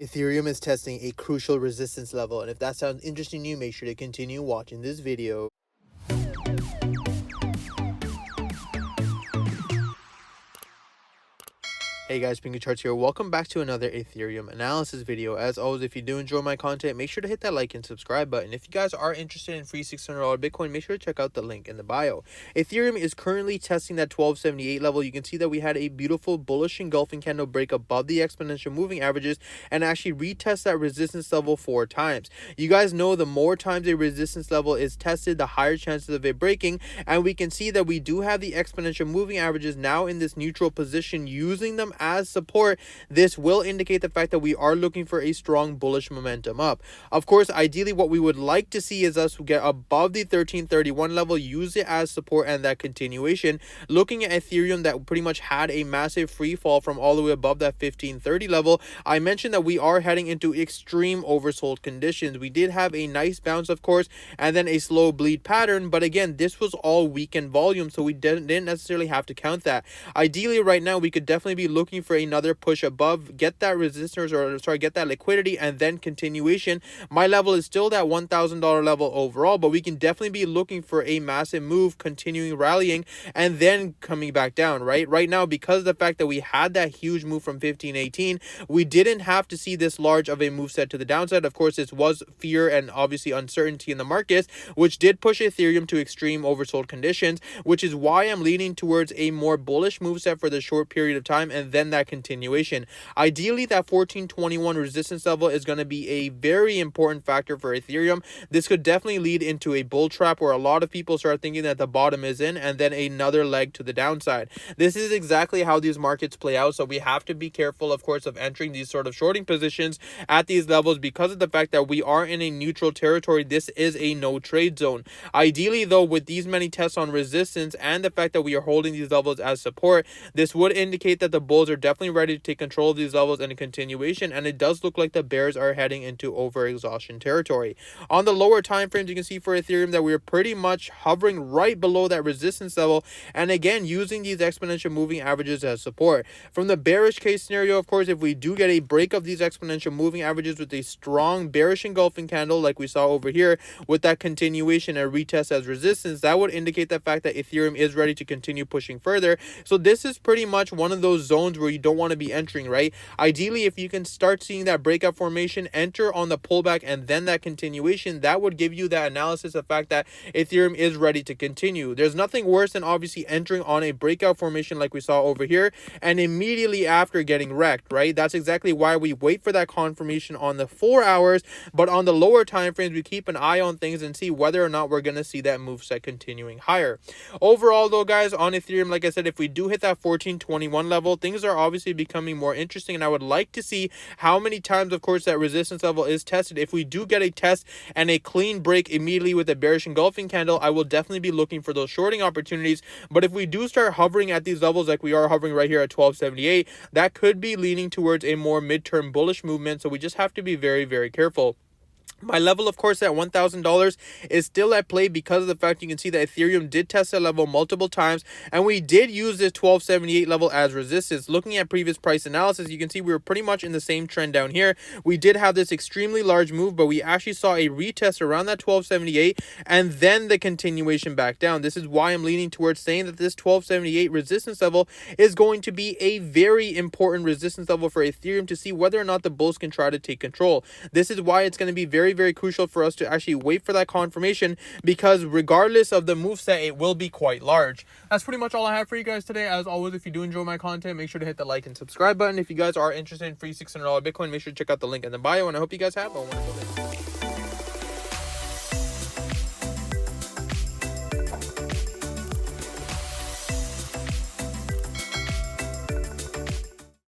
Ethereum is testing a crucial resistance level, and if that sounds interesting to you, make sure to continue watching this video. Hey guys, Pingu Charts here. Welcome back to another Ethereum analysis video. As always, if you do enjoy my content, make sure to hit that like and subscribe button. If you guys are interested in free $600 Bitcoin, make sure to check out the link in the bio. Ethereum is currently testing that 1278 level. You can see that we had a beautiful bullish engulfing candle break above the exponential moving averages and actually retest that resistance level 4 times. You guys know the more times a resistance level is tested, the higher chances of it breaking, and we can see that we do have the exponential moving averages now in this neutral position, using them as support. This will indicate the fact that we are looking for a strong bullish momentum up. Of course, ideally what we would like to see is us get above the 1331 level, use it as support, and that continuation. Looking at Ethereum, that pretty much had a massive free fall from all the way above that 1530 level. I mentioned that we are heading into extreme oversold conditions. We did have a nice bounce, of course, and then a slow bleed pattern, but again, this was all weekend volume, so we didn't necessarily have to count that. Ideally right now we could definitely be looking for another push above, get that resistance, get that liquidity, and then continuation. My level is still that $1,000 level overall, but we can definitely be looking for a massive move, continuing rallying, and then coming back down. Right now, because of the fact that we had that huge move from 1518, we didn't have to see this large of a move set to the downside. Of course, this was fear and obviously uncertainty in the markets, which did push Ethereum to extreme oversold conditions, which is why I'm leaning towards a more bullish move set for the short period of time, and then that continuation. Ideally, that 1421 resistance level is going to be a very important factor for Ethereum. This could definitely lead into a bull trap where a lot of people start thinking that the bottom is in, and then another leg to the downside. This is exactly how these markets play out, so we have to be careful, of course, of entering these sort of shorting positions at these levels because of the fact that we are in a neutral territory. This is a no trade zone. Ideally, though, with these many tests on resistance and the fact that we are holding these levels as support, this would indicate that the bulls are definitely ready to take control of these levels and a continuation, and it does look like the bears are heading into over-exhaustion territory. On the lower time frames, you can see for Ethereum that we're pretty much hovering right below that resistance level, and again, using these exponential moving averages as support. From the bearish case scenario, of course, if we do get a break of these exponential moving averages with a strong bearish engulfing candle like we saw over here, with that continuation and retest as resistance, that would indicate the fact that Ethereum is ready to continue pushing further. So this is pretty much one of those zones where you don't want to be entering, right? Ideally, if you can start seeing that breakout formation, enter on the pullback and then that continuation, that would give you that analysis of fact that Ethereum is ready to continue. There's nothing worse than obviously entering on a breakout formation like we saw over here and immediately after getting wrecked, right? That's exactly why we wait for that confirmation on the 4 hours, but on the lower time frames, we keep an eye on things and see whether or not we're going to see that move set continuing higher. Overall, though, guys, on Ethereum, like I said, if we do hit that 1421 level, things are obviously becoming more interesting, and I would like to see how many times, of course, that resistance level is tested. If we do get a test and a clean break immediately with a bearish engulfing candle, I will definitely be looking for those shorting opportunities. But if we do start hovering at these levels like we are hovering right here at 1278, that could be leaning towards a more midterm bullish movement, so we just have to be very, very careful. My level, of course, at $1,000 is still at play because of the fact you can see that Ethereum did test that level multiple times, and we did use this 1278 level as resistance. Looking at previous price analysis, you can see we were pretty much in the same trend down here. We did have this extremely large move, but we actually saw a retest around that 1278 and then the continuation back down. This is why I'm leaning towards saying that this 1278 resistance level is going to be a very important resistance level for Ethereum to see whether or not the bulls can try to take control. This is why it's going to be very, very crucial for us to actually wait for that confirmation, because regardless of the moveset, it will be quite large. That's pretty much all I have for you guys today. As always, if you do enjoy my content, make sure to hit the like and subscribe button. If you guys are interested in free $600 Bitcoin, make sure to check out the link in the bio, and I hope you guys have a wonderful day.